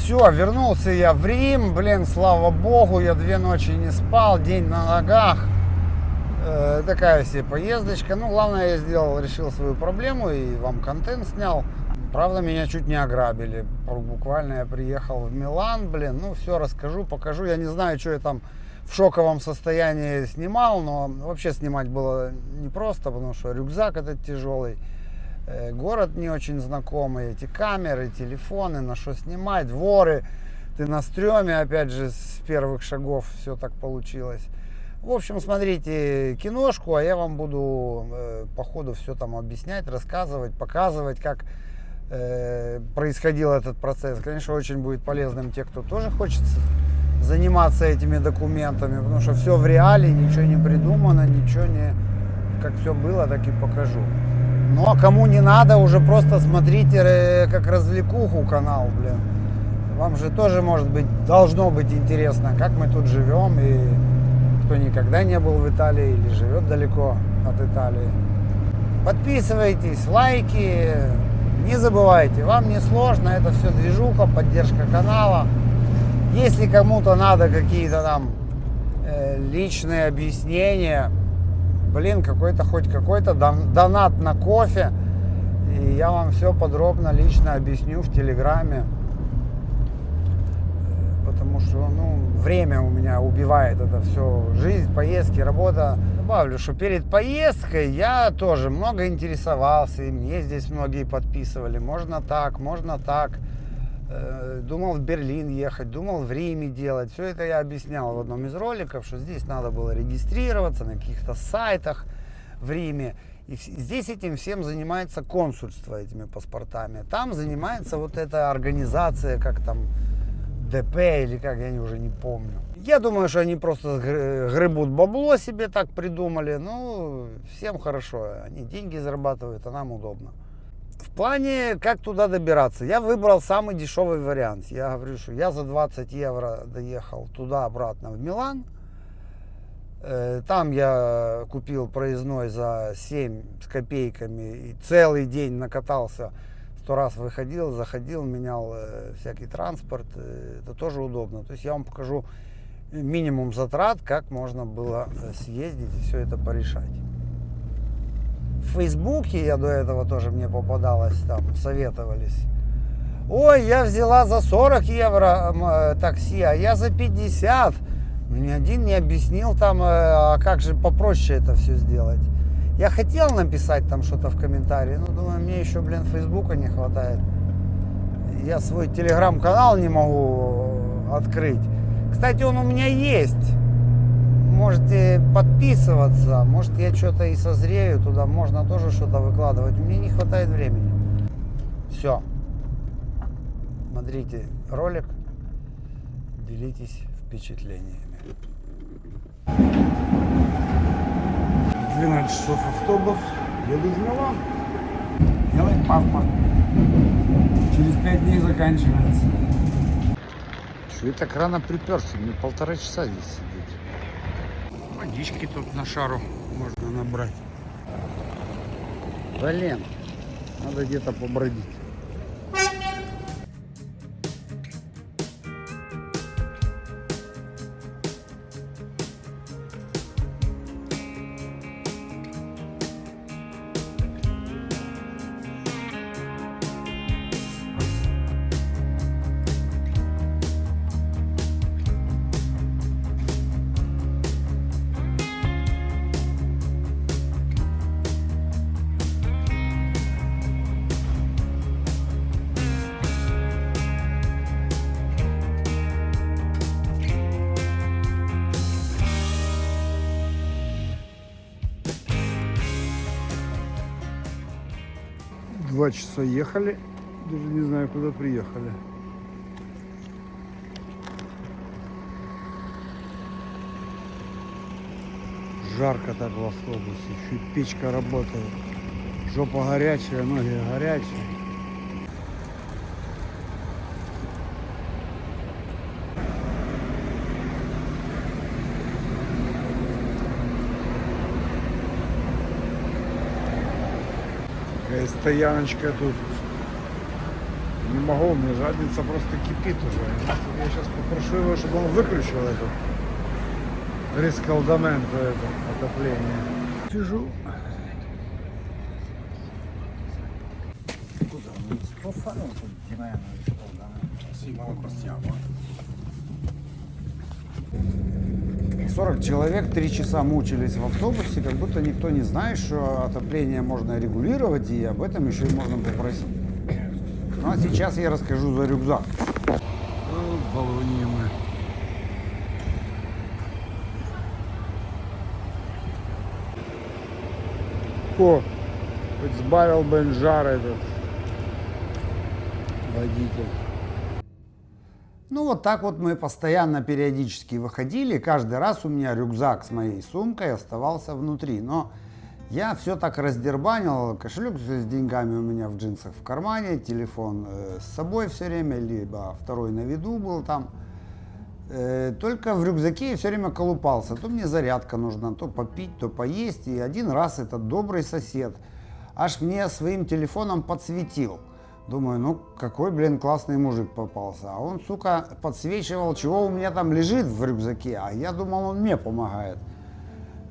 Все, вернулся я в Рим, блин, слава богу, я 2 ночи не спал, день на ногах. Такая себе поездочка. Ну, главное, я решил свою проблему и вам контент снял. Правда, меня чуть не ограбили. Буквально я приехал в Милан, блин, ну, все расскажу, покажу. Я не знаю, что я там в шоковом состоянии снимал, но вообще снимать было непросто, потому что рюкзак этот тяжелый. Город не очень знакомый, эти камеры, телефоны, на что снимать, воры. Ты на стреме, опять же, с первых шагов все так получилось. В общем, смотрите киношку, а я вам буду по ходу все там объяснять, рассказывать, показывать, как происходил этот процесс. Конечно, очень будет полезным те, кто тоже хочет заниматься этими документами, потому что все в реале, ничего не придумано, ничего не... Как все было, так и покажу. Ну, а кому не надо, уже просто смотрите как развлекуху канал, блин. Вам же тоже, может быть, должно быть интересно, как мы тут живем, и кто никогда не был в Италии или живет далеко от Италии. Подписывайтесь, лайки, не забывайте, вам не сложно, это все движуха, поддержка канала. Если кому-то надо какие-то там личные объяснения, блин, хоть какой-то донат на кофе, и я вам все подробно лично объясню в Телеграме. Потому что, время у меня убивает это все. Жизнь, поездки, работа. Добавлю, что перед поездкой я тоже много интересовался. И мне здесь многие подписывали. Можно так, можно так. Думал в Берлин ехать, думал в Риме делать. Все это я объяснял в одном из роликов, что здесь надо было регистрироваться на каких-то сайтах в Риме. И здесь этим всем занимается консульство, этими паспортами. Там занимается вот эта организация, как там... ДП или как, я уже не помню. Я думаю, что они просто гребут бабло себе так придумали. Ну, всем хорошо. Они деньги зарабатывают, а нам удобно. В плане, как туда добираться, я выбрал самый дешевый вариант. Я говорю, что я за 20 евро доехал туда-обратно в Милан. Там я купил проездной за 7 с копейками и целый день накатался. 100 раз выходил, заходил, менял всякий транспорт, это тоже удобно. То есть я вам покажу минимум затрат, как можно было съездить и все это порешать. В Фейсбуке я до этого тоже мне попадалось, там советовались. Ой, я взяла за 40 евро такси, а я за 50. Ни один не объяснил там, а как же попроще это все сделать. Я хотел написать там что-то в комментарии, но думаю, мне еще, Фейсбука не хватает. Я свой телеграм-канал не могу открыть. Кстати, он у меня есть. Можете подписываться. Может, я что-то и созрею. Туда можно тоже что-то выкладывать. Мне не хватает времени. Все. Смотрите ролик. Делитесь впечатлениями. 12 часов автобус, еду в Милан, делать паспорт. Через 5 дней заканчивается. Что я так рано приперся? Мне 1,5 часа здесь сидеть. Водички тут на шару можно набрать. Блин, надо где-то побродить. Два часа ехали, даже не знаю, куда приехали. Жарко так в автобусе, еще и печка работает. Жопа горячая, ноги горячие. Такая стояночка тут. самогон, и задница просто кипит уже. Я сейчас попрошу его, чтобы он выключил эту рискалдамент, это отопление. Сижу. Scusa, non si può fare un po' di meno il riscaldamento? Sì, ma lo passiamo. 40 человек 3 часа мучились в автобусе, как будто никто не знает, что отопление можно регулировать, и об этом еще и можно попросить. Ну а сейчас я расскажу за рюкзак. Баллонимы. О, хоть сбавил бы жар этот водитель. Ну вот так вот мы постоянно, периодически выходили. Каждый раз у меня рюкзак с моей сумкой оставался внутри. Но я все так раздербанил. Кошелек с деньгами у меня в джинсах в кармане. Телефон с собой все время, либо второй на виду был там. Только в рюкзаке я все время колупался. То мне зарядка нужна, то попить, то поесть. И один раз этот добрый сосед аж мне своим телефоном подсветил. Думаю, ну какой, блин, классный мужик попался. А он, сука, подсвечивал, чего у меня там лежит в рюкзаке. А я думал, он мне помогает.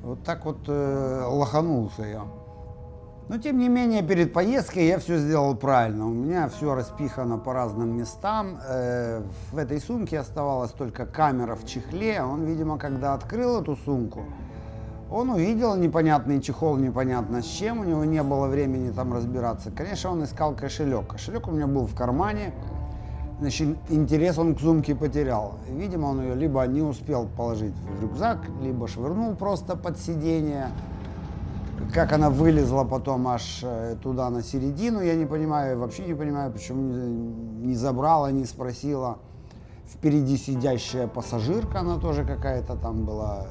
Вот так вот лоханулся я. Но тем не менее, перед поездкой я все сделал правильно. У меня все распихано по разным местам. В этой сумке оставалась только камера в чехле. Он, видимо, когда открыл эту сумку, он увидел непонятный чехол, непонятно с чем, у него не было времени там разбираться. Конечно, он искал кошелек. Кошелек у меня был в кармане, значит, интерес он к сумке потерял. Видимо, он ее либо не успел положить в рюкзак, либо швырнул просто под сиденье. Как она вылезла потом аж туда на середину, я не понимаю, вообще не понимаю, почему не забрала, не спросила. Впереди сидящая пассажирка, она тоже какая-то там была,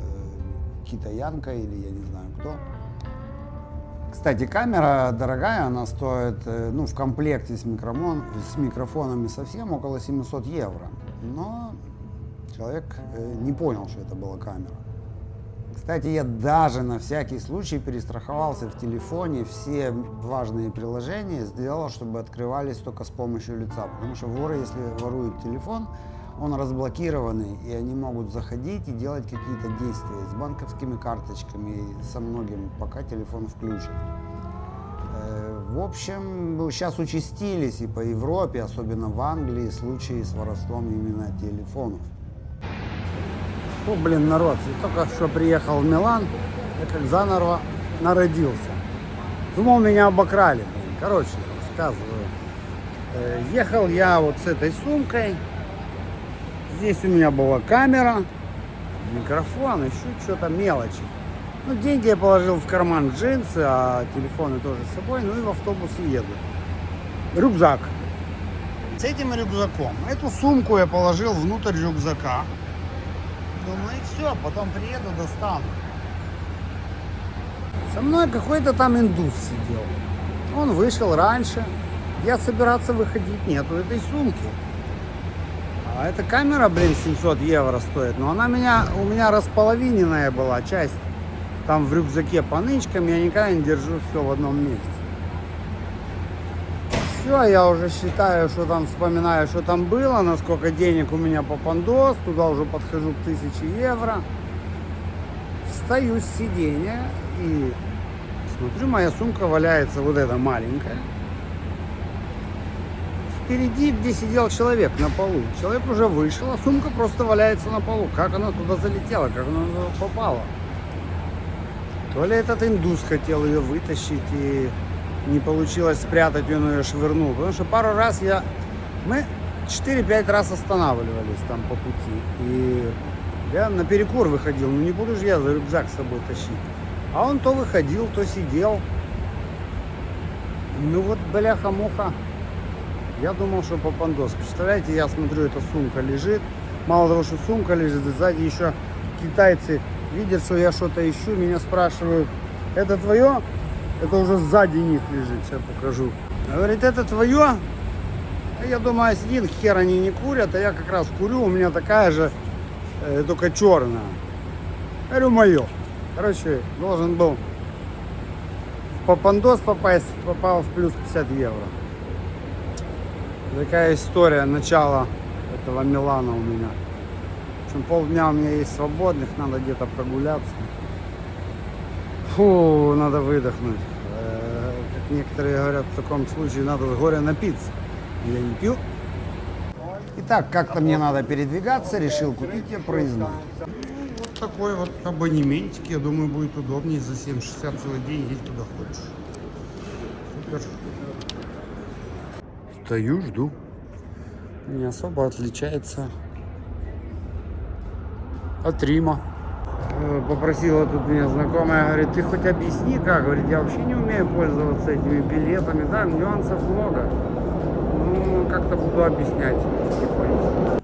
китаянка или я не знаю кто. Кстати, камера дорогая, она стоит, ну, в комплекте с микрофонами совсем около 700 евро. Но человек не понял, что это была камера. Кстати, я даже на всякий случай перестраховался в телефоне, все важные приложения сделал, чтобы открывались только с помощью лица. Потому что воры, если воруют телефон, он разблокированный, и они могут заходить и делать какие-то действия с банковскими карточками, и со многим, пока телефон включен. В общем, сейчас участились и по Европе, особенно в Англии, случаи с воровством именно телефонов. О, блин, народ, я только что приехал в Милан, я как заново народился. Думал, меня обокрали, блин. Короче, рассказываю. Ехал я вот с этой сумкой. Здесь у меня была камера, микрофон, еще что-то мелочи. Ну, деньги я положил в карман джинсы, а телефоны тоже с собой, ну и в автобусе еду. Рюкзак. С этим рюкзаком. Эту сумку я положил внутрь рюкзака. Думаю, и все, потом приеду, достану. Со мной какой-то там индус сидел. Он вышел раньше. Я собираться выходить нету этой сумки. А эта камера, блин, 700 евро стоит. Но она у меня располовиненная была часть. Там в рюкзаке по нычкам. Я никогда не держу все в одном месте. Все, я уже считаю, что там, вспоминаю, что там было, насколько денег у меня по пандос. Туда уже подхожу к 1000 евро. Встаю с сиденья и смотрю, моя сумка валяется, вот эта маленькая. Впереди, где сидел человек на полу. Человек уже вышел, а сумка просто валяется на полу. Как она туда залетела, как она туда попала? То ли этот индус хотел ее вытащить и не получилось спрятать, он ее швырнул. Потому что пару раз мы 4-5 раз останавливались там по пути. И я на перекур выходил, ну не буду же я за рюкзак с собой тащить. А он то выходил, то сидел. Ну вот, бляха-муха. Я думал, что попандос. Представляете, я смотрю, эта сумка лежит. Мало того, что сумка лежит, сзади еще китайцы видят, что я что-то ищу, меня спрашивают, это твое? Это уже сзади них лежит, сейчас покажу. Говорит, это твое? А я думаю, один хер они не курят, а я как раз курю, у меня такая же, только черная. Говорю, мое. Короче, должен был в попандос попасть, попал в плюс 50 евро. Такая история начала этого Милана у меня. В общем, полдня у меня есть свободных, надо где-то прогуляться. Фу, надо выдохнуть. Как некоторые говорят, в таком случае надо с горя напиться. Я не пью. Итак, как-то мне надо передвигаться, решил купить я проездной. Вот такой вот абонементик, я думаю, будет удобнее. За 7,60 целый день ездить куда хочешь. Супер. Стою, жду. Не особо отличается от Рима. Попросила тут меня знакомая, говорит, ты хоть объясни как, говорит, я вообще не умею пользоваться этими билетами, да, нюансов много. Ну, как-то буду объяснять потихоньку.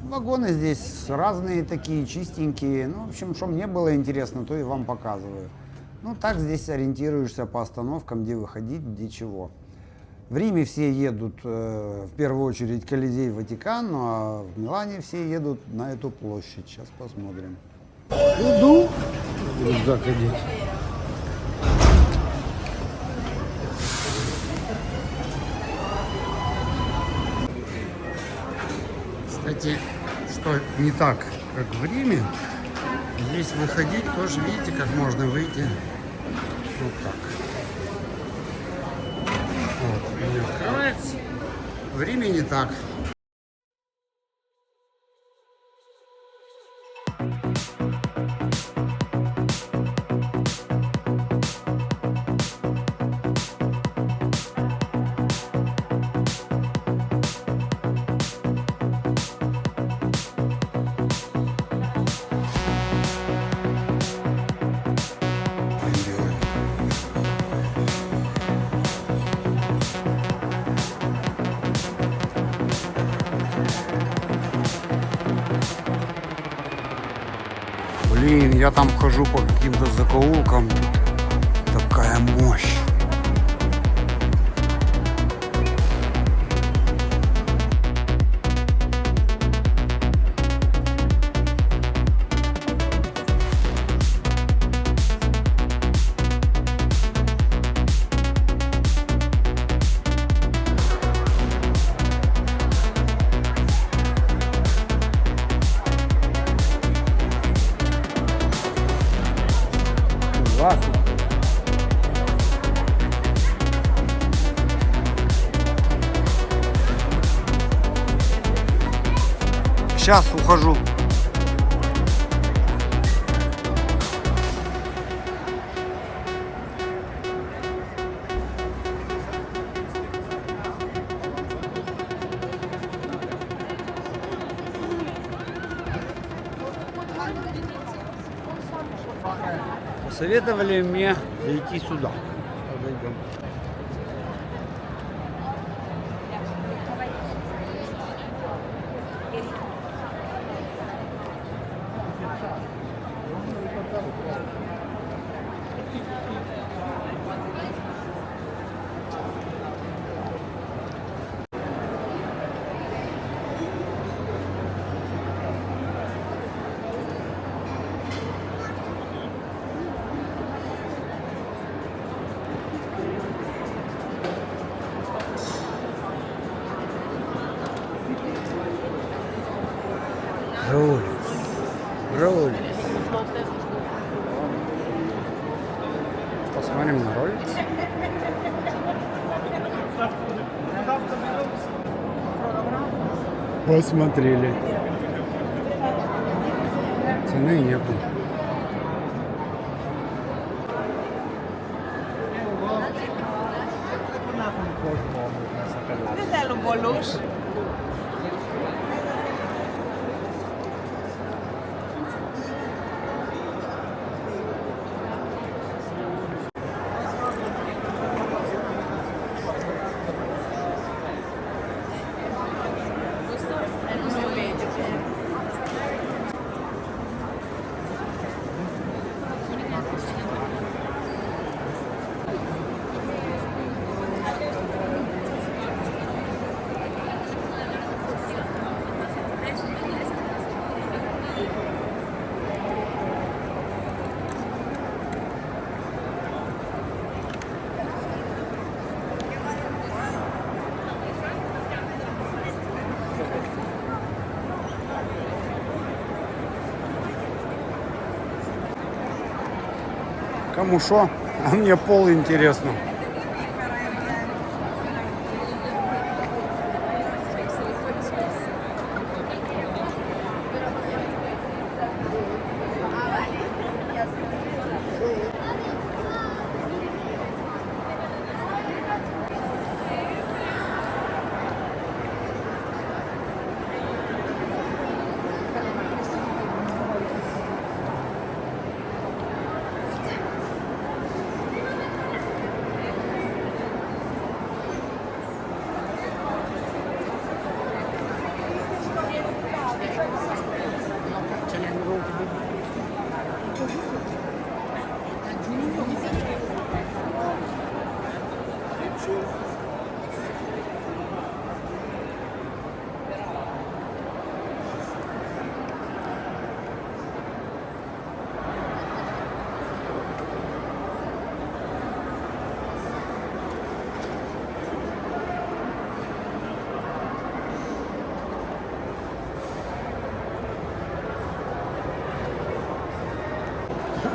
Вагоны здесь разные такие, чистенькие. Ну, в общем, что мне было интересно, то и вам показываю. Ну, так здесь ориентируешься по остановкам, где выходить, где чего. В Риме все едут, в первую очередь, Колизей, Ватикан, ну а в Милане все едут на эту площадь. Сейчас посмотрим. Иду. Рюкзак одеть. Кстати, что не так, как в Риме, здесь выходить тоже, видите, как можно выйти вот так. Вот, не открывается. В Риме не так. Блин, я там хожу по каким-то закоулкам. Такая мощь. Классно. Сейчас ухожу. Посоветовали мне зайти сюда. Подойдем. Ролик. Ролик. Посмотрим на ролик. Посмотрели. Цены нету. Täällä on bonus. Кому шо, а мне пол интересно.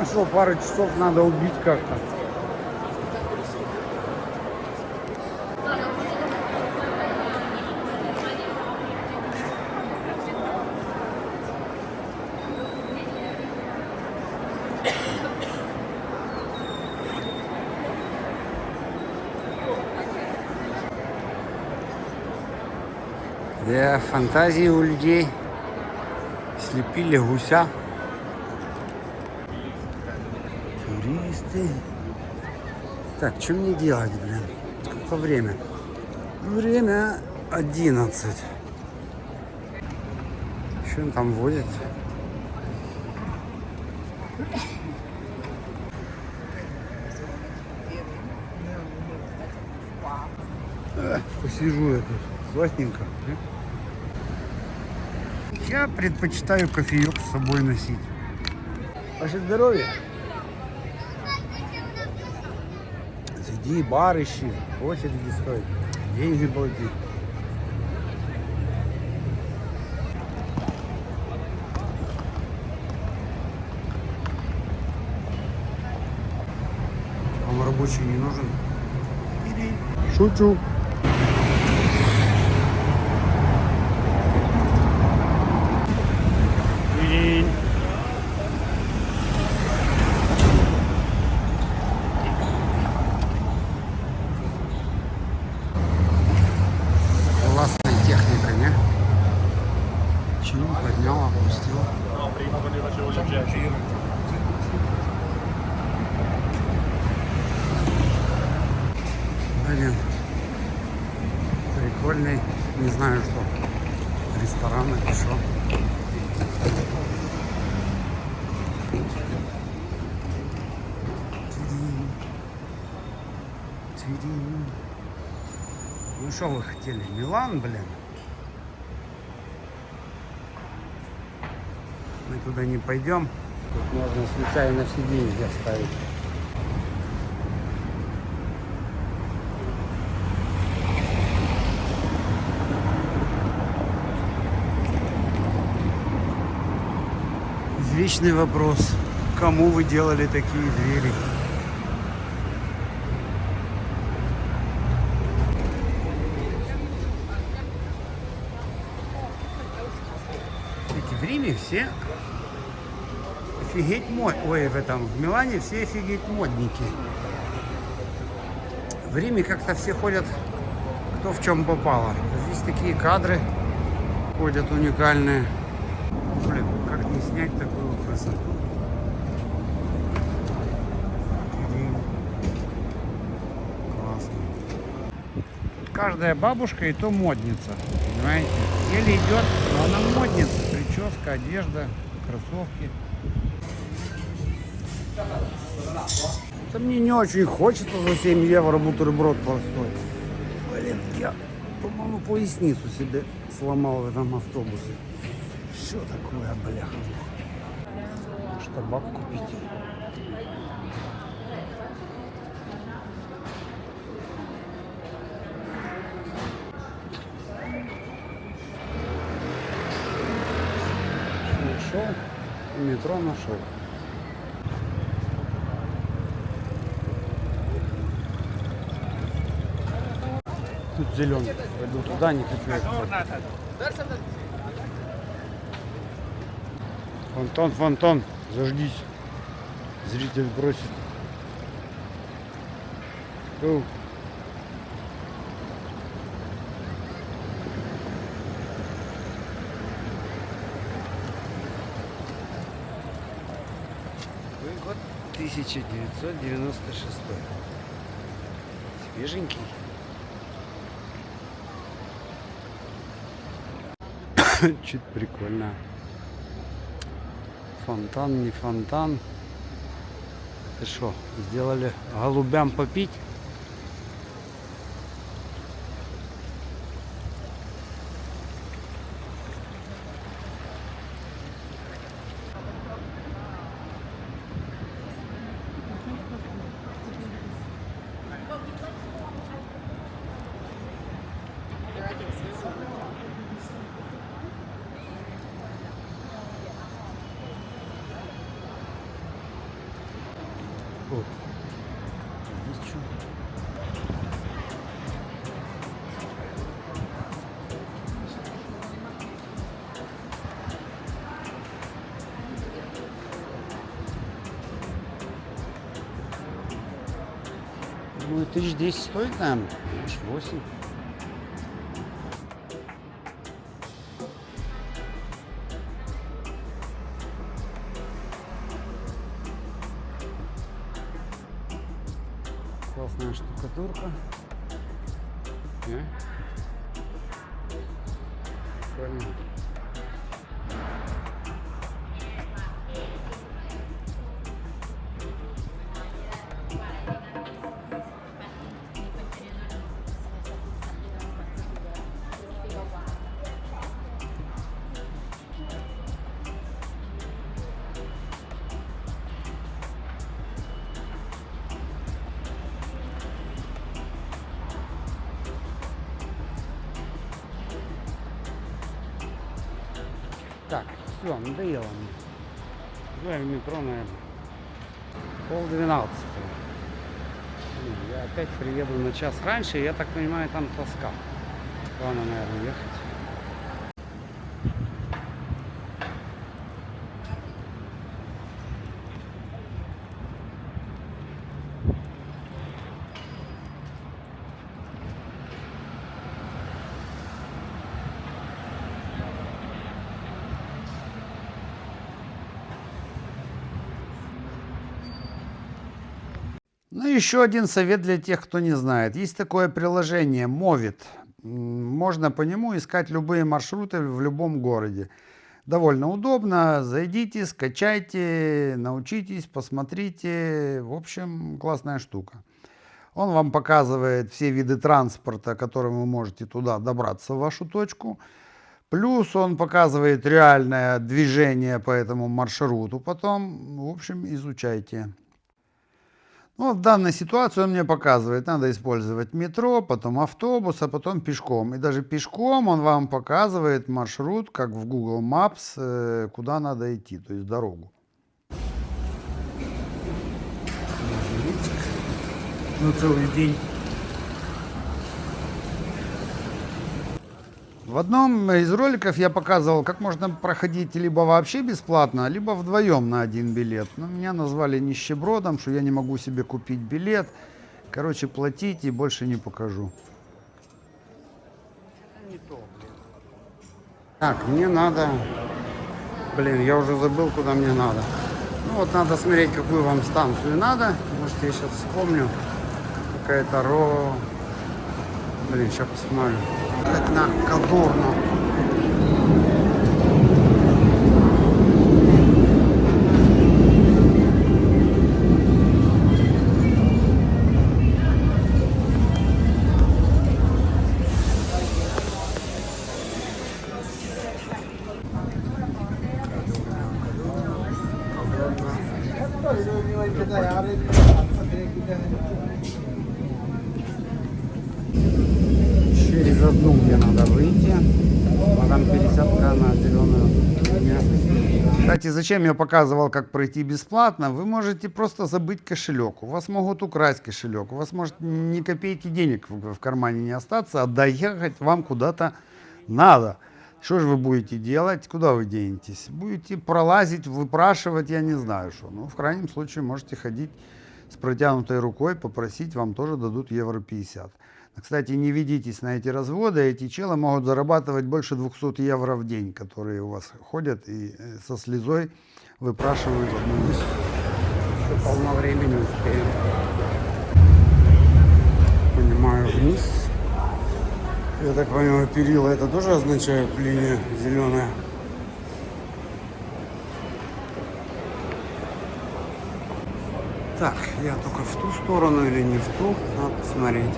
Что, пару часов надо убить как-то. Да, фантазии у людей. Слепили гуся. Туристы. Так, что мне делать, блин? Какое время? Время 11. Что он там водит? Посижу я тут. Классненько. Я предпочитаю кофеек с собой носить. Ваше здоровье. Сиди, бар ищи, в очереди стой, деньги плати. Вам рабочий не нужен? Шучу. Классная техника, не? Чин поднял, опустил. Блин, прикольный, не знаю что, ресторан или что. Ну что вы хотели? Милан, блин? Мы туда не пойдем. Тут можно случайно все деньги оставить. Извечный вопрос. Кому вы делали такие двери? В Риме все офигеть ой, в Милане все офигеть модники. В Риме как-то все ходят, кто в чем попало. Здесь такие кадры ходят уникальные. Блин, как не снять такую красоту? Классно. Каждая бабушка и то модница, понимаете? Еле идет, но она модница. Прическа, одежда, кроссовки. Это мне не очень хочется за 7 евро бутерброд простой. Блин, я, по-моему, поясницу себе сломал в этом автобусе. Что такое, бляха? Может, табак купить? Нашел, метро нашел. Тут зеленый. Пойду туда, не хочу. Фонтан, фонтан. Зажгись. Зритель просит. Оу. Год 1996. Свеженький. Чуть прикольно. Фонтан, не фонтан. Ты что, сделали голубям попить? О, есть что? Ну, 1010 стоит, наверное, может 8. Классная штукатурка. Прикольно. Так, все, надоело мне. Давай в метро, наверное. 11:30. Я опять приеду на час раньше, я так понимаю, там тоска. Ладно, наверное, ехать. Ну, еще один совет для тех, кто не знает. Есть такое приложение Movit. Можно по нему искать любые маршруты в любом городе. Довольно удобно. Зайдите, скачайте, научитесь, посмотрите. В общем, классная штука. Он вам показывает все виды транспорта, которым вы можете туда добраться, в вашу точку. Плюс он показывает реальное движение по этому маршруту. Потом, в общем, изучайте. Ну, в данной ситуации он мне показывает, надо использовать метро, потом автобус, а потом пешком. И даже пешком он вам показывает маршрут, как в Google Maps, куда надо идти, то есть дорогу. Ну, целый день. В одном из роликов я показывал, как можно проходить либо вообще бесплатно, либо вдвоем на один билет. Но меня назвали нищебродом, что я не могу себе купить билет. Короче, платить и больше не покажу. Так, мне надо... Блин, я уже забыл, куда мне надо. Ну вот надо смотреть, какую вам станцию надо. Может, я сейчас вспомню. Какая-то Блин, сейчас посмотрю. Так на Кадурну. Через одну мне надо выйти, а там пересадка на зеленую. Кстати, зачем я показывал, как пройти бесплатно? Вы можете просто забыть кошелек. У вас могут украсть кошелек. У вас может ни копейки денег в кармане не остаться, а доехать вам куда-то надо. Что же вы будете делать? Куда вы денетесь? Будете пролазить, выпрашивать, я не знаю что. Ну, в крайнем случае, можете ходить с протянутой рукой, попросить, вам тоже дадут евро 50. Кстати, не ведитесь на эти разводы, эти челы могут зарабатывать больше 200 евро в день, которые у вас ходят и со слезой выпрашивают одну из. Еще полно времени успеем. Понимаю, вниз. Я так понимаю, перила это тоже означает линия зеленая. Так, я только в ту сторону или не в ту, надо посмотреть.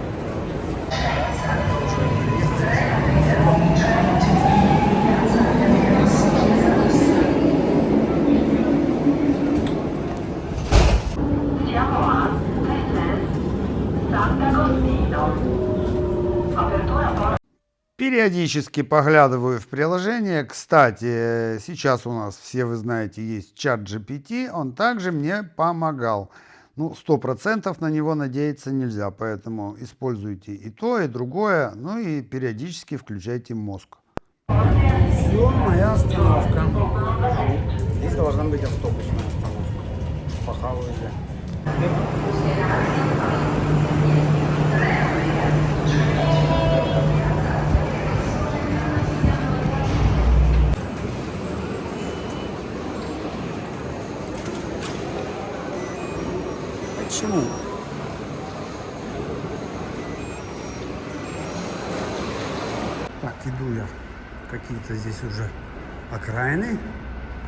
Siamo a Sant'Agostino. Apertura porta. Периодически поглядываю в приложение. Кстати, сейчас у нас, все вы знаете, есть чат GPT, он также мне помогал. Ну, 100% на него надеяться нельзя, поэтому используйте и то, и другое, ну и периодически включайте мозг. Все, моя остановка. Здесь должна быть автобусная остановка. Похаваю же. Почему? Так, иду я. Какие-то здесь уже окраины.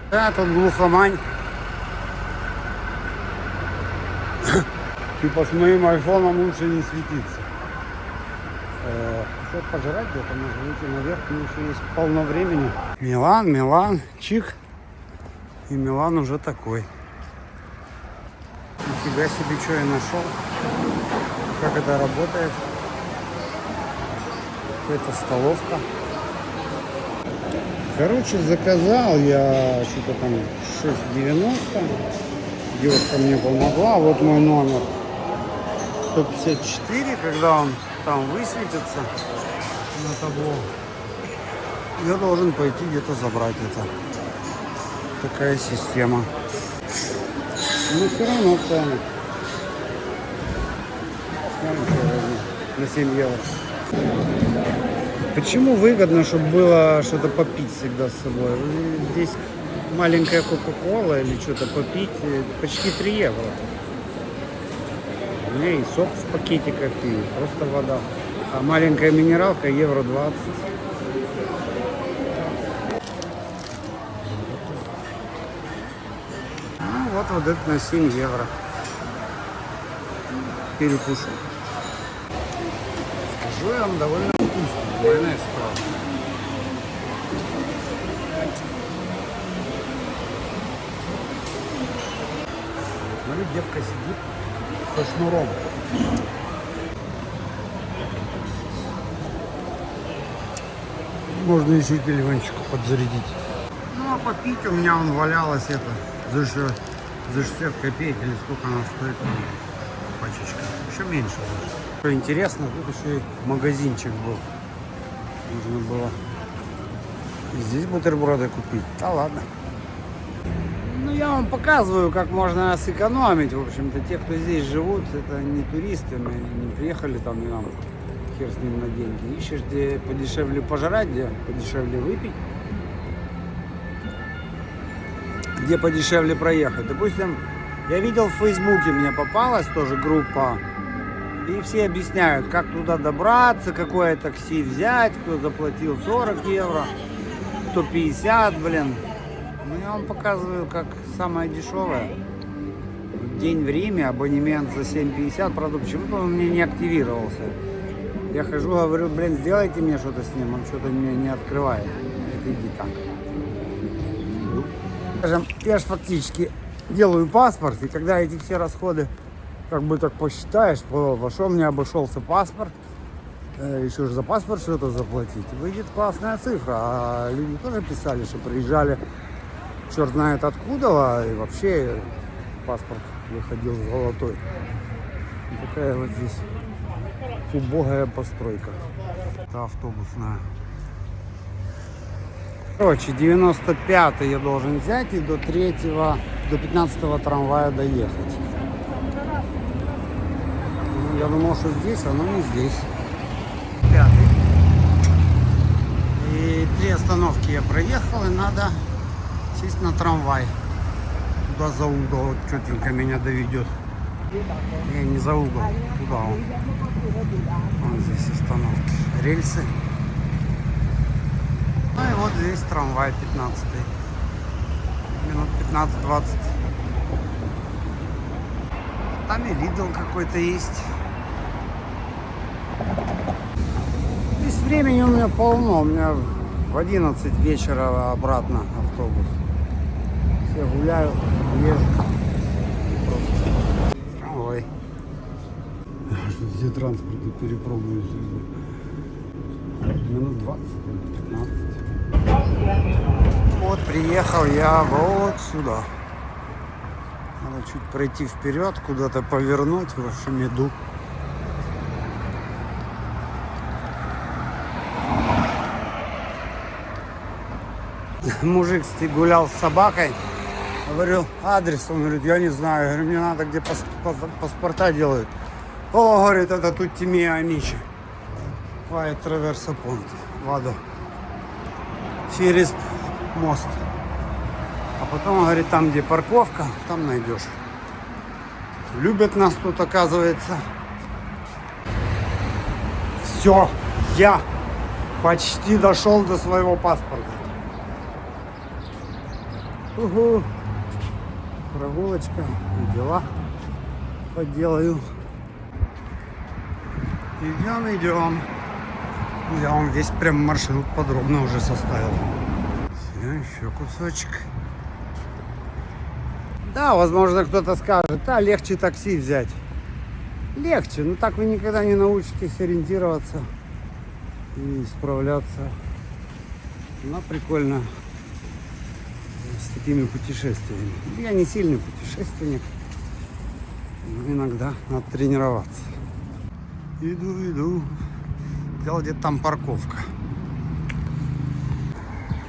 Да, тут глухомань. Типа с моим айфоном лучше не светиться. Хотел пожрать где-то, может выйти наверх, но еще есть полно времени. Милан, чих. И Милан уже такой. Нифига себе, что я нашел. Как это работает. Какая-то столовка. Короче, заказал я что-то там 6,90. Девушка мне помогла. Вот мой номер 154. Когда он там высветится на табло, я должен пойти где-то забрать это. Такая система. Но все равно цены. Посмотрим, что я возьму на 7 евро. Почему выгодно, чтобы было что-то попить всегда с собой? Здесь маленькая кока-кола или что-то попить почти 3 евро. У меня и сок в пакетиках, и просто вода. А маленькая минералка евро 20. Ну вот это на 7 евро. Перекушу. Скажу я вам, довольно вкусно. Майонез правда. Смотри, девка сидит со шнуром. Можно еще и телефончику подзарядить. Ну а попить у меня он валялось это за 60 копеек или сколько она стоит. Пачечка. Еще меньше даже. Что интересно, тут еще и магазинчик был. Нужно было и здесь бутерброды купить. Да ладно. Ну я вам показываю, как можно сэкономить. В общем-то, те, кто здесь живут, это не туристы, мы не приехали там, и нам хер с ним на деньги. Ищешь, где подешевле пожрать, где подешевле выпить, где подешевле проехать. Допустим, я видел в Фейсбуке, мне попалась тоже группа, и все объясняют, как туда добраться, какое такси взять, кто заплатил 40 евро, кто 50, блин. Ну, я вам показываю, как самое дешевое. День в Риме, абонемент за 7,50, правда, почему-то он мне не активировался. Я хожу, говорю, блин, сделайте мне что-то с ним, он что-то мне не открывает. Это иди так. Скажем, я же фактически делаю паспорт, и когда эти все расходы как бы так посчитаешь, во что мне обошелся паспорт, еще же за паспорт что-то заплатить. Выйдет классная цифра. А люди тоже писали, что приезжали черт знает откуда, и вообще паспорт выходил золотой. И такая вот здесь убогая постройка. Это автобусная. Короче, 95-й я должен взять и до 3-го, до 15-го трамвая доехать. Я думал, что здесь, а оно не здесь. 5-й. И 3 остановки я проехал, и надо сесть на трамвай. Туда за угол, вот тетенька меня доведет. Не за угол, туда он. Вон здесь остановки. Рельсы. Ну и вот здесь трамвай 15-й. Минут 15-20. Там и Lidl какой-то есть. Здесь времени у меня полно. У меня в 11 вечера обратно автобус. Все гуляют, езжу. Трамвай. Все транспорты перепробую сегодня. Минут 20, 15. Вот приехал я вот сюда. Надо чуть пройти вперед, куда-то повернуть в Аршемеду. Мужик гулял с собакой. Говорю, адрес. Он говорит, я не знаю. Я говорю, мне надо, где паспорта делают. О, говорит, это тут Тимея Амичи. Vai attraverso ponte. Vado через мост. А потом, говорит, там, где парковка, там найдешь. Любят нас тут, оказывается. Все, я почти дошел до своего паспорта. Угу. Прогулочка и дела поделаю. Идем. Я вам весь прям маршрут подробно уже составил. Все, еще кусочек. Да, возможно, кто-то скажет, да, легче такси взять. Легче, но так вы никогда не научитесь ориентироваться и справляться. Но прикольно с такими путешествиями. Я не сильный путешественник, но иногда надо тренироваться. Иду. Дело где-то там парковка.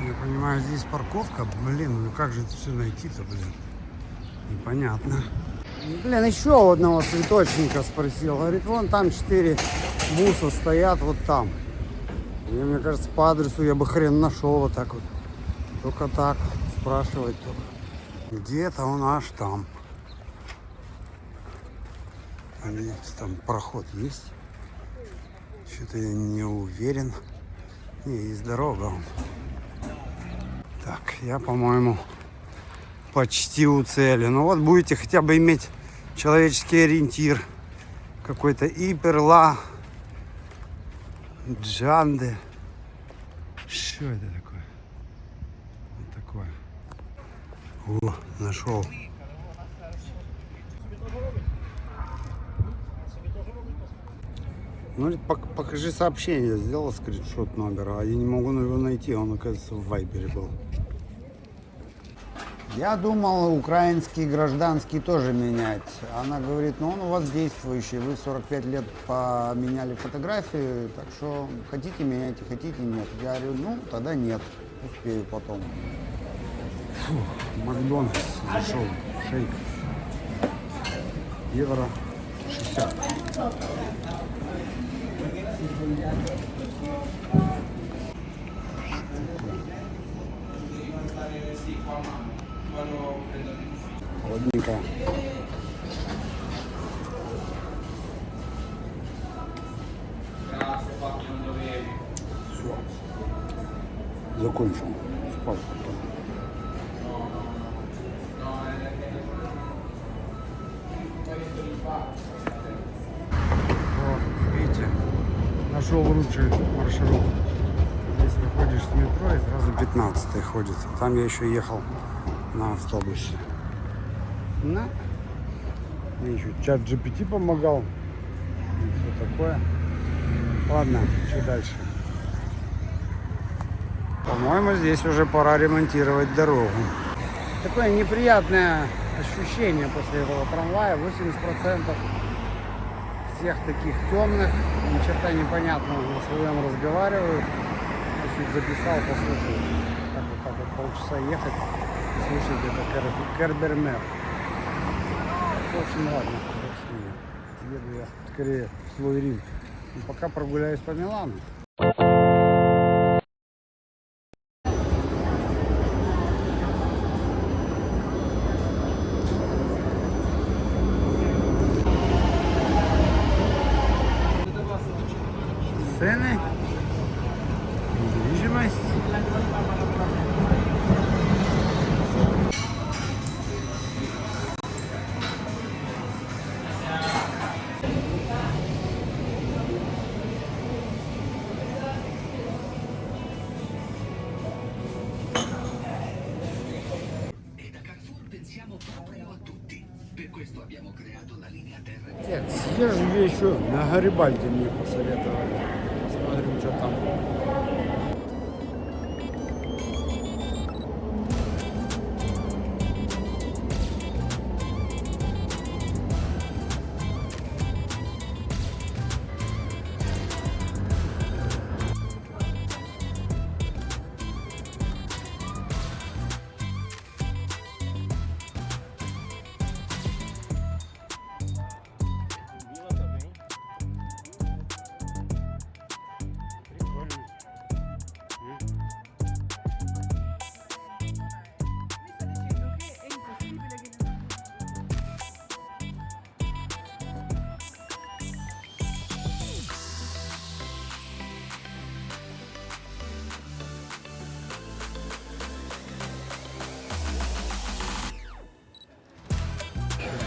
Я понимаю, здесь парковка. Блин, ну как же это все найти-то, блин? Непонятно. Блин, еще у одного цветочника спросил. Говорит, вон там 4 буса стоят, вот там. И мне кажется, по адресу я бы хрен нашел вот так вот. Только так спрашивать только. Где-то он аж там. Там проход есть. Что-то я не уверен. Не, есть дорога. Так, я, по-моему, почти у цели. Ну вот будете хотя бы иметь человеческий ориентир. Какой-то Иперла, Джанде. Что это такое? Вот такое. О, нашел. Ну, покажи сообщение. Сделал скриншот номера, а я не могу его найти. Он, оказывается, в Вайбере был. Я думал, украинский гражданский тоже менять. Она говорит, ну он у вас действующий, вы 45 лет поменяли фотографию, так что хотите меняйте, хотите нет. Я говорю, ну тогда нет, успею потом. Фу, Макдональдс зашел, шейк. Евро 60. Холодненько. Все. Закончил с паспортом. Видите, нашел лучший маршрут. Здесь выходишь с метро и сразу 15-й ходит. Там я еще ехал на автобусе. На. Мне еще чат GPT помогал. И все такое. Ладно, что дальше? По-моему, здесь уже пора ремонтировать дорогу. Такое неприятное ощущение после этого трамвая. 80% всех таких темных, ни черта непонятного на своем разговаривают. Значит, записал, послушал. Так вот полчаса ехать и слушать это Кербермер. В общем, ладно, бог с ними. Еду я скорее в свой Рим. Но пока прогуляюсь по Милану. Цены, недвижимость. E da Carrefour pensiamo proprio a tutti. Per questo abbiamo creato la linea terra. Так, съезжу я еще на Гарибальди, мне посоветовали. Посмотрим, что там.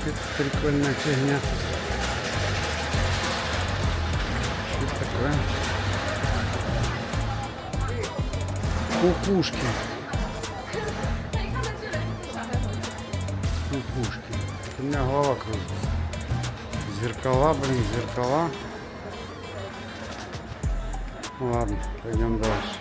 Это прикольная фигня. Что это такое? Кукушки. Кукушки. У меня голова кружится. Зеркала, блин, зеркала. Ладно, пойдем дальше.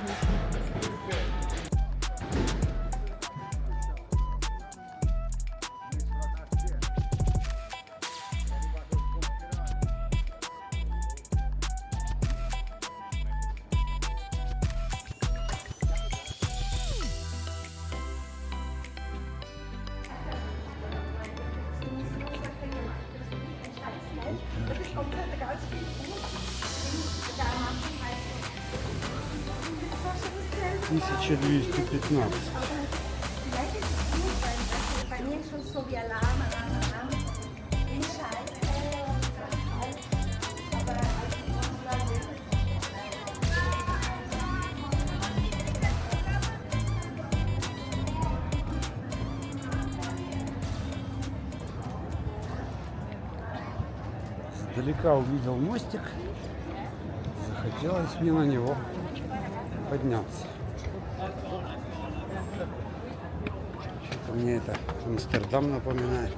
Тысяча 1215. Bei mir schon so wie Alarm. Wie scheiße. Далека увидел мостик. Захотелось мне на него подняться. Что-то мне это Амстердам напоминает.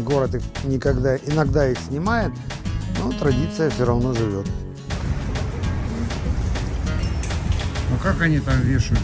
Город иногда их снимает, но традиция все равно живет. Ну как они там вешают?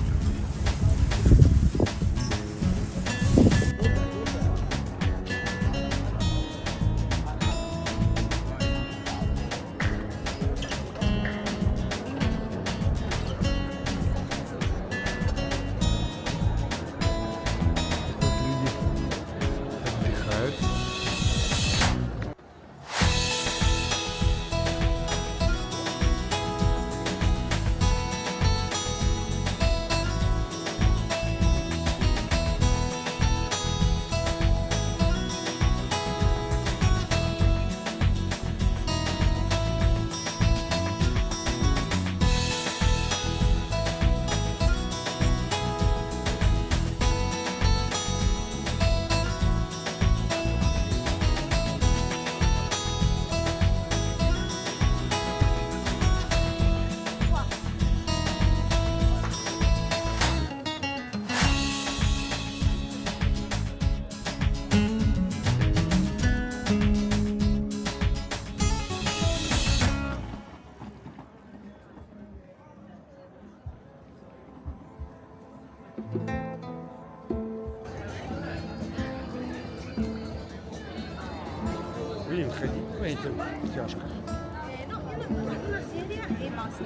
блин, ходить по этим тяжко. No, io ne voglio una sedia e basta.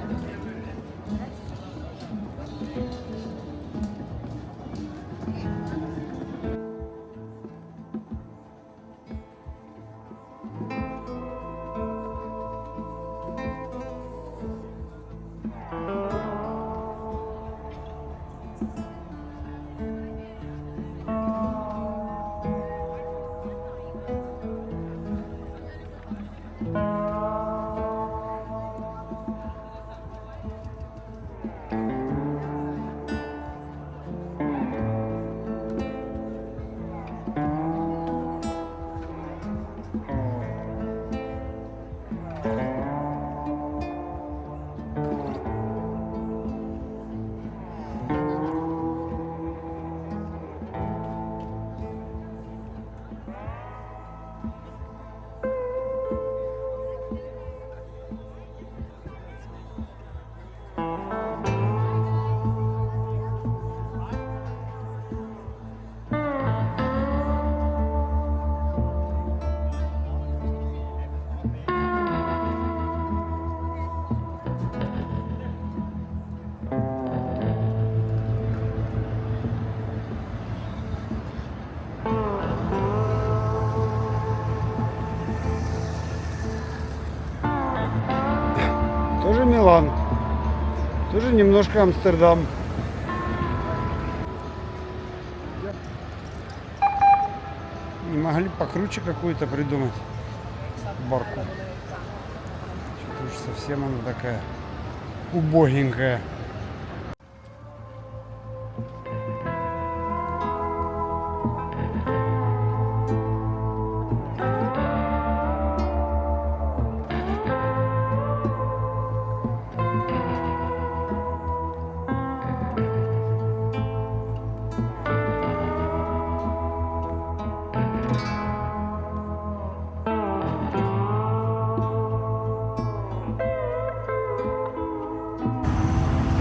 Тоже Милан. Тоже немножко Амстердам. Не могли покруче какую-то придумать барку. Что-то уж совсем она такая убогенькая.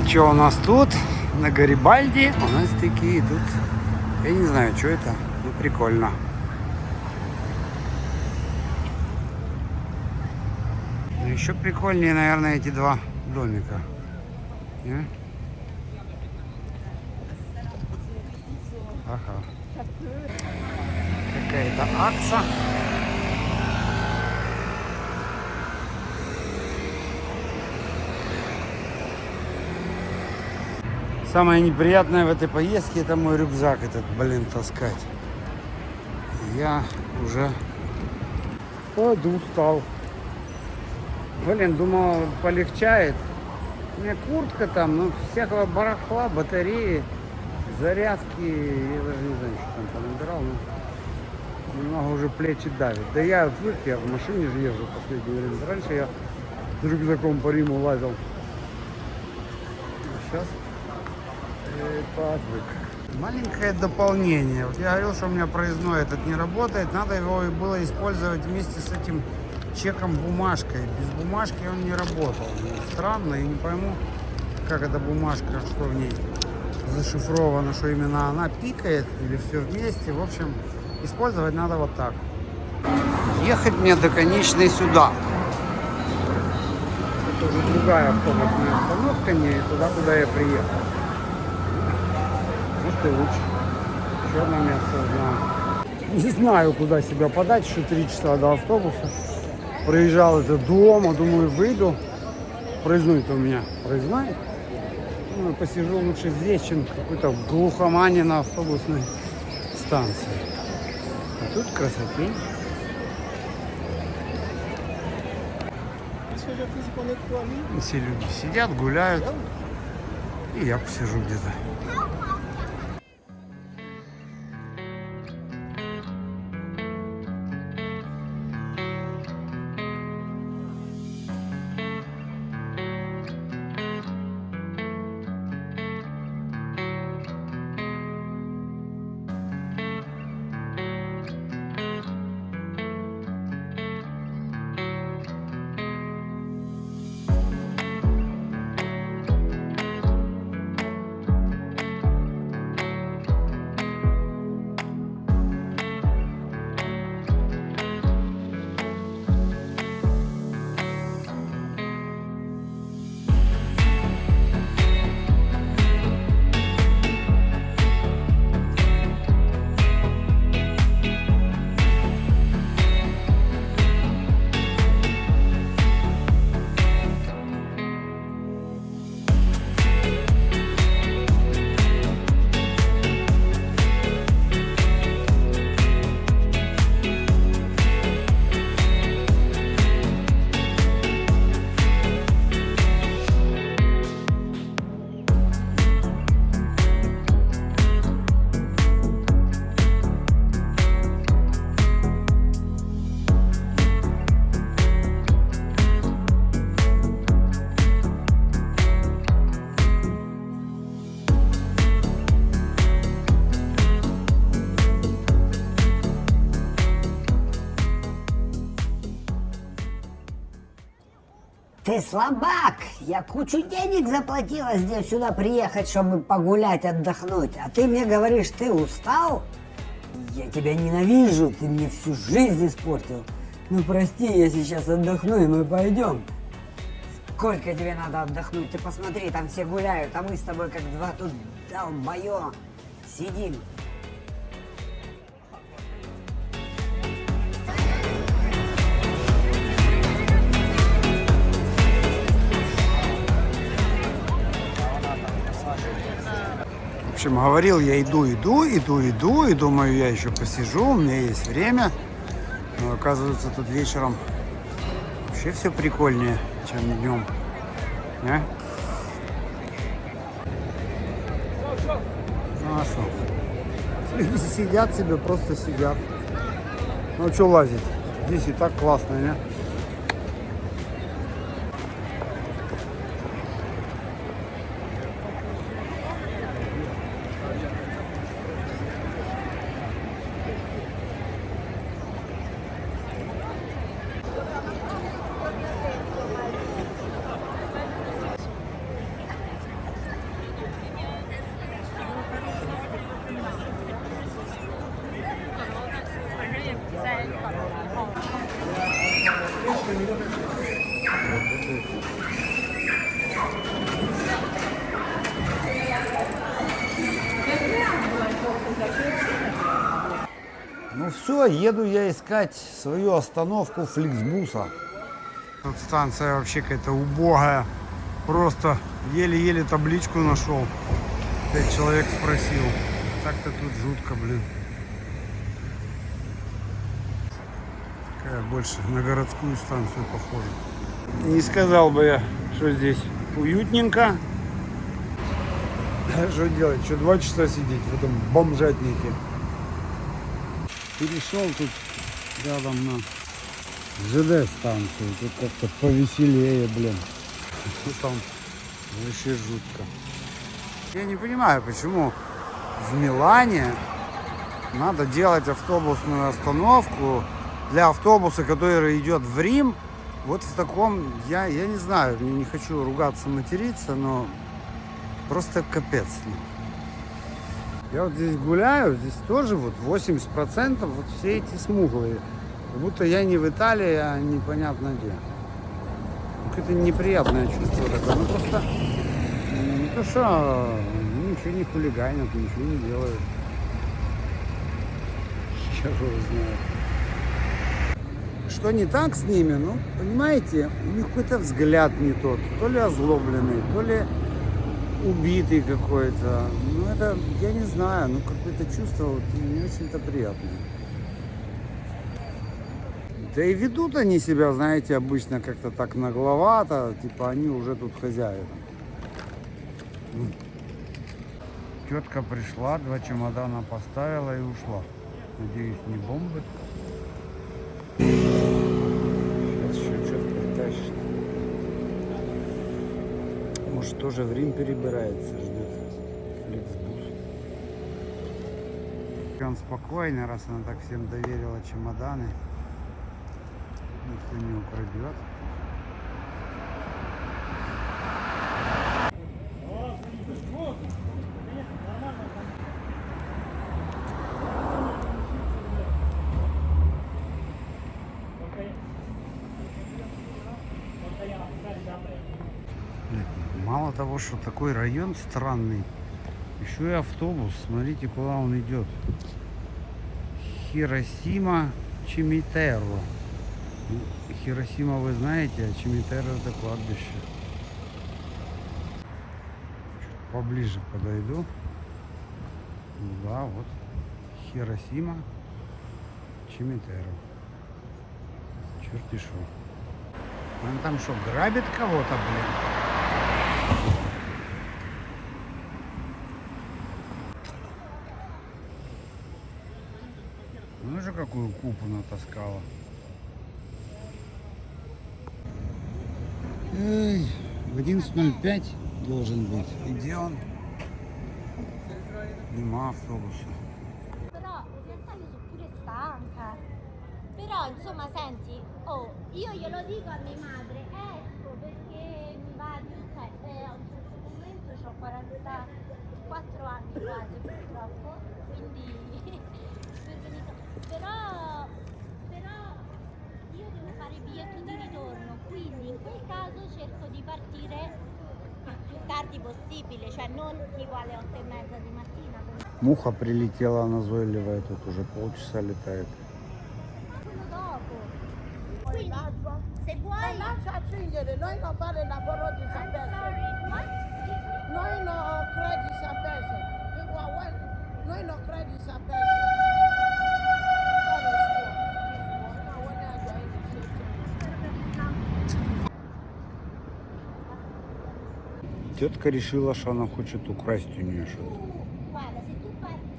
Что у нас тут? На Гарибальди у нас такие идут. Я не знаю, что это. Ну, прикольно. Но еще прикольнее, наверное, эти два домика. Не? Ага. Какая-то акса. Самое неприятное в этой поездке — это мой рюкзак этот, блин, таскать. Я уже подустал. Блин, думал, полегчает. У меня куртка там, ну, всякого барахла, батареи, зарядки. Я даже не знаю, что там понабирал, но немного уже плечи давит. Да я отвык, я в машине же езжу последнее время. Раньше я с рюкзаком по Риму лазил. А сейчас отвык. Маленькое дополнение. Вот я говорил, что у меня проездной этот не работает. Надо его было использовать вместе с этим чеком бумажкой. Без бумажки он не работал. Странно, я не пойму, как эта бумажка, что в ней зашифровано, что именно она пикает или все вместе. В общем, использовать надо вот так. Ехать мне до конечной сюда. Это уже другая автобусная остановка, не туда, куда я приехал. Может и лучше. Еще одно место узнал. Не знаю, куда себя подать, еще 3 часа до автобуса. Проезжал это дома, думаю, выйду. Проездной-то у меня проездной. Думаю, посижу лучше здесь, чем какой-то глухомане на автобусной станции. А тут красотень. Все люди сидят, гуляют. И я посижу где-то. Ты слабак! Я кучу денег заплатила здесь сюда приехать, чтобы погулять, отдохнуть. А ты мне говоришь, ты устал? Я тебя ненавижу, ты мне всю жизнь испортил. Ну прости, я сейчас отдохну, и мы пойдем. Сколько тебе надо отдохнуть? Ты посмотри, там все гуляют, а мы с тобой как два тут долбоё сидим. В общем, говорил я иду, и думаю, я еще посижу, у меня есть время. Но оказывается, тут вечером вообще все прикольнее, чем днем. А? Ну а что? Люди сидят себе, просто сидят. Ну а что лазить? Здесь и так классно, не? Ну все, еду я искать свою остановку Фликсбуса. Тут станция вообще какая-то убогая. Просто еле-еле табличку нашел. 5 человек спросил. Так-то тут жутко, блин. Такая больше на городскую станцию похожа. Не сказал бы я, что здесь уютненько. Что делать? Что 2 часа сидеть в этом бомжатнике? Перешел тут рядом на ЖД станцию. Тут как-то повеселее, блин. Тут там вообще жутко. Я не понимаю, почему в Милане надо делать автобусную остановку для автобуса, который идет в Рим. Вот в таком, я не знаю, не хочу ругаться, материться, но просто капец. Я вот здесь гуляю, здесь тоже вот 80% вот все эти смуглые. Как будто я не в Италии, а непонятно где. Какое-то неприятное чувство такое. Ну просто не то, что ничего не хулиганят, ничего не делают. Я же знаю. Что не так с ними? Ну, понимаете, у них какой-то взгляд не тот. То ли озлобленный, то ли убитый какой-то. Ну, это, я не знаю, ну, какое-то чувство вот, не очень-то приятное. Да и ведут они себя, знаете, обычно как-то так нагловато, типа они уже тут хозяева. Тетка пришла, 2 чемодана поставила и ушла. Надеюсь, не бомбы. Сейчас еще что-то притащит. Может, тоже в Рим перебирается, ждет Фликсбус. Он спокойный, раз она так всем доверила чемоданы. Никто не украдет. Мало того, что такой район странный, еще и автобус. Смотрите, куда он идет. Хиросима Чимитеро. Хиросима вы знаете, а Чимитеро это кладбище. Чуть поближе подойду. Да, вот. Хиросима Чимитеро. Черти шо. Он там что, грабит кого-то, блин? Ну же какую купу натаскала. Эй, в 11:05 должен быть. И где он? Нема автобуса. Però in realtà io sono pure stanca. Però insomma senti, oh, io glielo dico a mia madre, esco perché mi va di, cioè, a un certo momento ho 44 anni quasi purtroppo, quindi però io devo fare il biglietto di ritorno, quindi in quel caso cerco di partire il più tardi possibile, cioè non tipo alle 8:30 di mattina. Муха прилетела назойливая, тут уже полчаса летает. Quello dopo. Quindi se vuoi. Lascia accendere, noi non fare il lavoro di sapere. Noi non credi sapere. Noi non credi sapere. Тетка решила, что она хочет украсть у нее что-то. Guarda, se tu parti,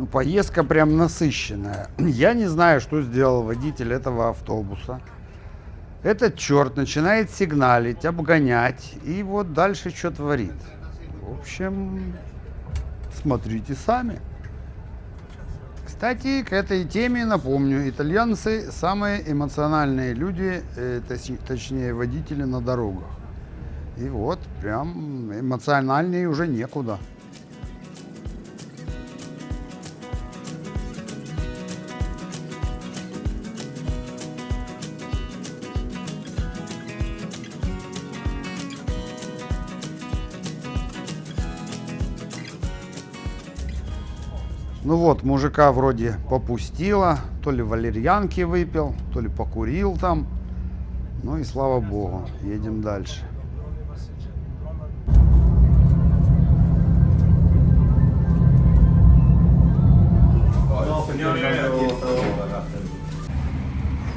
Ну, поездка прям насыщенная. Я не знаю, что сделал водитель этого автобуса. Этот черт начинает сигналить, обгонять, и вот дальше что творит. В общем, смотрите сами. Кстати, к этой теме напомню, итальянцы самые эмоциональные люди, точнее водители на дорогах. И вот прям эмоциональнее уже некуда. Ну вот, мужика вроде попустило, то ли валерьянки выпил, то ли покурил там. Ну и слава богу, едем дальше.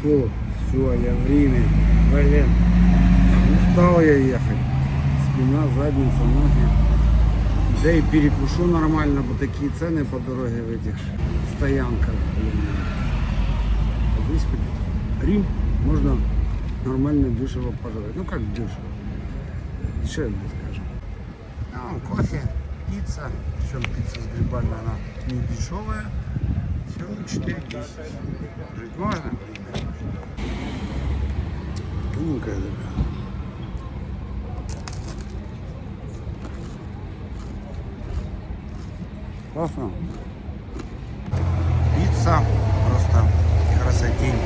Фу, все, я время. Блин, устал я ехать. Спина, задница, ноги. Да и перекушу нормально, бо такие цены по дороге в этих стоянках. Блин. А здесь хоть Рим можно нормально дешево пожрать. Ну как дешево? Дешевле, скажем. Ну, кофе, пицца. Причем пицца с грибами, она не дешевая. Всего 4,10. Жить можно? Тоненькая такая. Классно. Пицца просто красотень.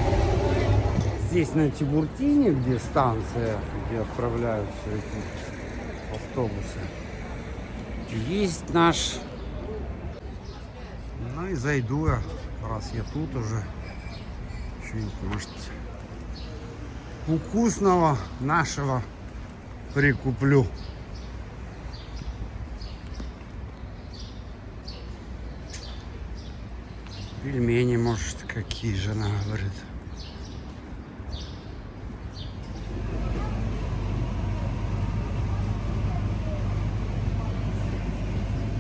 Здесь на Тибуртине, где станция, где отправляются эти автобусы, есть наш. Ну и зайду я, раз я тут уже, что-нибудь, может, вкусного нашего прикуплю. Пельмени, может, какие же она говорит.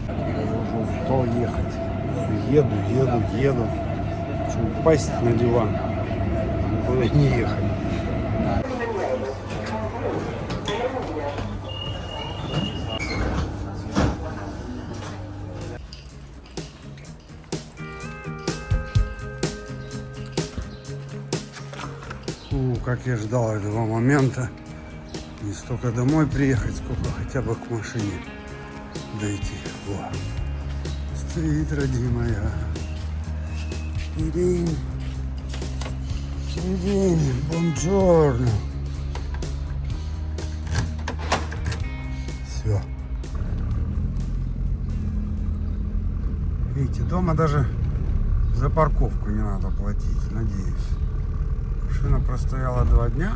Я уже устал ехать. Еду. Хочу упасть на диван. Никуда не ехать. Как я ждал этого момента. Не столько домой приехать, сколько хотя бы к машине дойти. Во. Стоит, родимая. Ирин. Бонджорно. Все. Видите, дома даже за парковку не надо платить, надеюсь. Машина простояла 2 дня.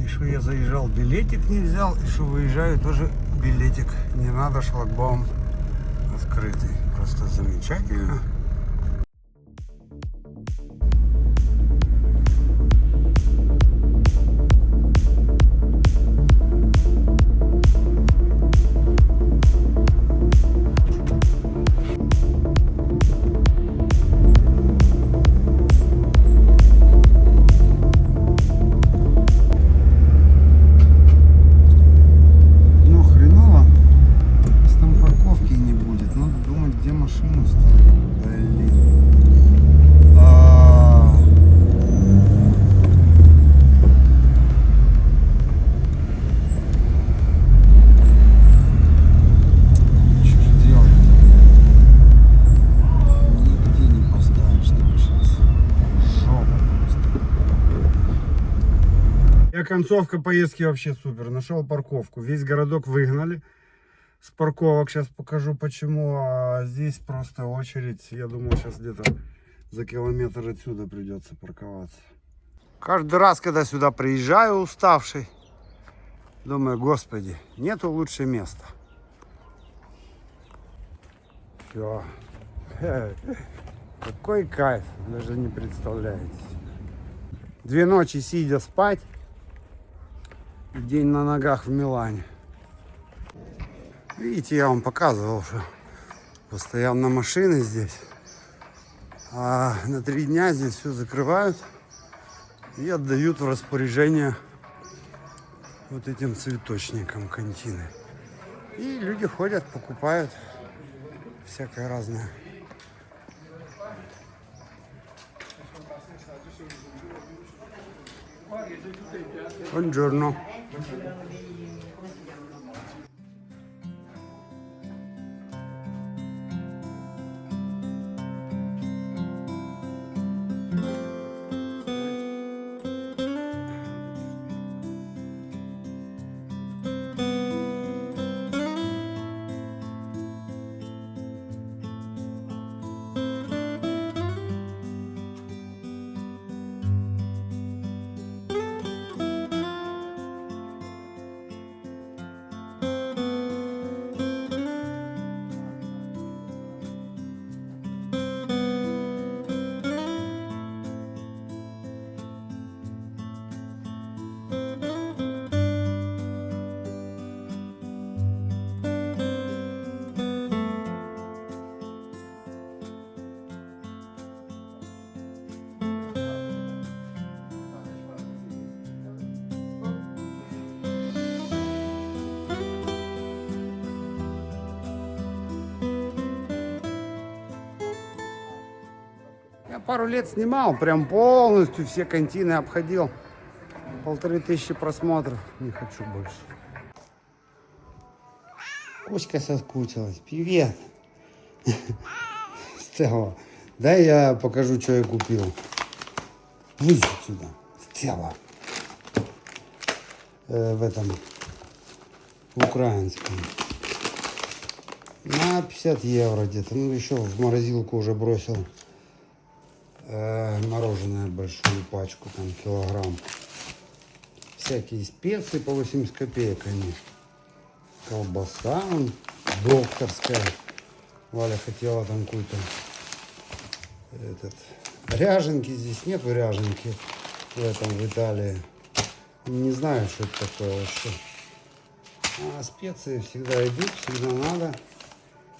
И что я заезжал, билетик не взял. И что выезжаю, тоже билетик не надо, шлагбаум открытый. Просто замечательно. концовка поездки вообще супер. Нашел парковку. Весь городок выгнали с парковок. Сейчас покажу почему. А здесь просто очередь. Я думаю, сейчас где-то за километр отсюда придется парковаться. Каждый раз, когда сюда приезжаю уставший, думаю, господи, нету лучше места. Все. Какой кайф, даже не представляете. 2 ночи сидя спать, и день на ногах в Милане. Видите, я вам показывал, что постоянно машины здесь. А на 3 дня здесь все закрывают и отдают в распоряжение вот этим цветочникам контины. И люди ходят, покупают всякое разное. Buongiorno. Я пару лет снимал, прям полностью все контины обходил. 1500 просмотров. Не хочу больше. Кузька соскучилась. Привет. Стелла, дай я покажу, что я купил. Выйди сюда. Стелла. В этом украинском. На 50 евро где-то. Ну, еще в морозилку уже бросил. Мороженое большую пачку, там килограмм. Всякие специи по 80 копеек они. Колбаса докторская. Валя хотела там какую-то ряженки. Здесь нету ряженки в Италии. Не знаю, что это такое вообще. А специи всегда идут, всегда надо.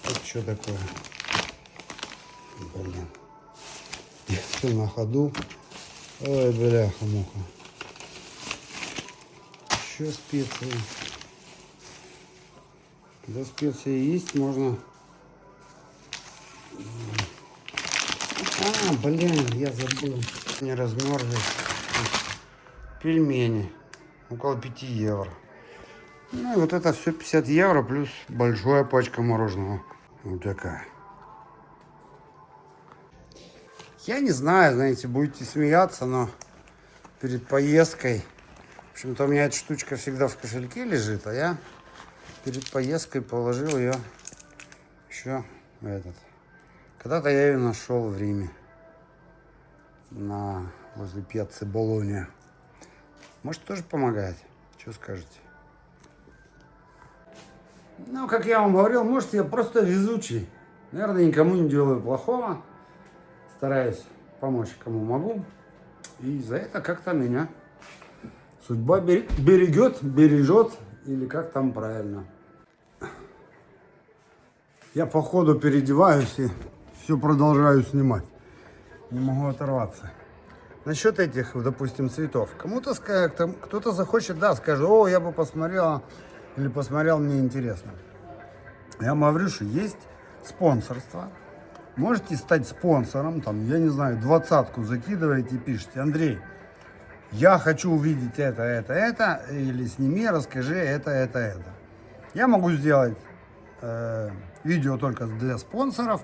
Это что такое? Блин. Все на ходу. Ой, бляха-муха. Еще специи. Когда специи есть, можно... Блин, я забыл. Не размерзлись. Пельмени. Около 5 евро. Ну и вот это все 50 евро плюс большая пачка мороженого. Вот такая. Я не знаю, знаете, будете смеяться, но перед поездкой, в общем-то, у меня эта штучка всегда в кошельке лежит, а я перед поездкой положил ее еще в этот. Когда-то я ее нашел в Риме, возле пьяцци Болонья. Может, тоже помогает? Что скажете? Ну, как я вам говорил, может, я просто везучий. Наверное, никому не делаю плохого. Стараюсь помочь, кому могу. И за это как-то меня судьба бережет, или как там правильно. Я по ходу переодеваюсь и все продолжаю снимать. Не могу оторваться. Насчет этих, допустим, цветов. Кто-то захочет, да, скажет, о, я бы посмотрел, или посмотрел, мне интересно. Я вам говорю, что есть спонсорство. Можете стать спонсором, там, я не знаю, 20-ку закидываете и пишите: Андрей, я хочу увидеть это, или сними, расскажи это. Я могу сделать видео только для спонсоров,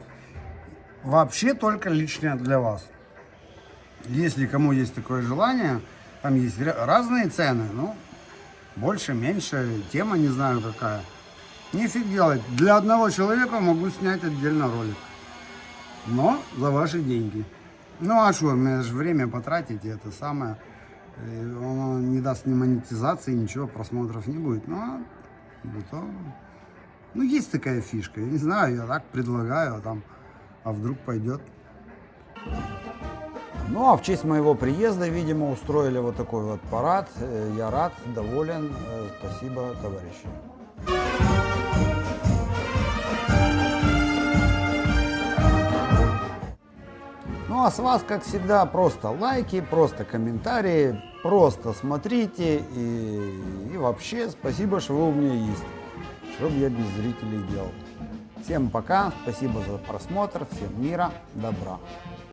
вообще только лично для вас. Если кому есть такое желание, Там есть разные цены, ну, больше, меньше, тема не знаю какая. Нефиг делать. Для одного человека могу снять отдельно ролик. Но за ваши деньги. Ну а что, мне же время потратить, и это самое. И оно не даст ни монетизации, ничего, просмотров не будет. Ну, ну есть такая фишка. Я не знаю, я так предлагаю, а вдруг пойдет. Ну а в честь моего приезда, видимо, устроили вот такой вот парад. Я рад, доволен. Спасибо, товарищи. Ну а с вас, как всегда, просто лайки, просто комментарии, просто смотрите и вообще спасибо, что вы у меня есть, что я без зрителей делал. Всем пока, спасибо за просмотр, всем мира, добра.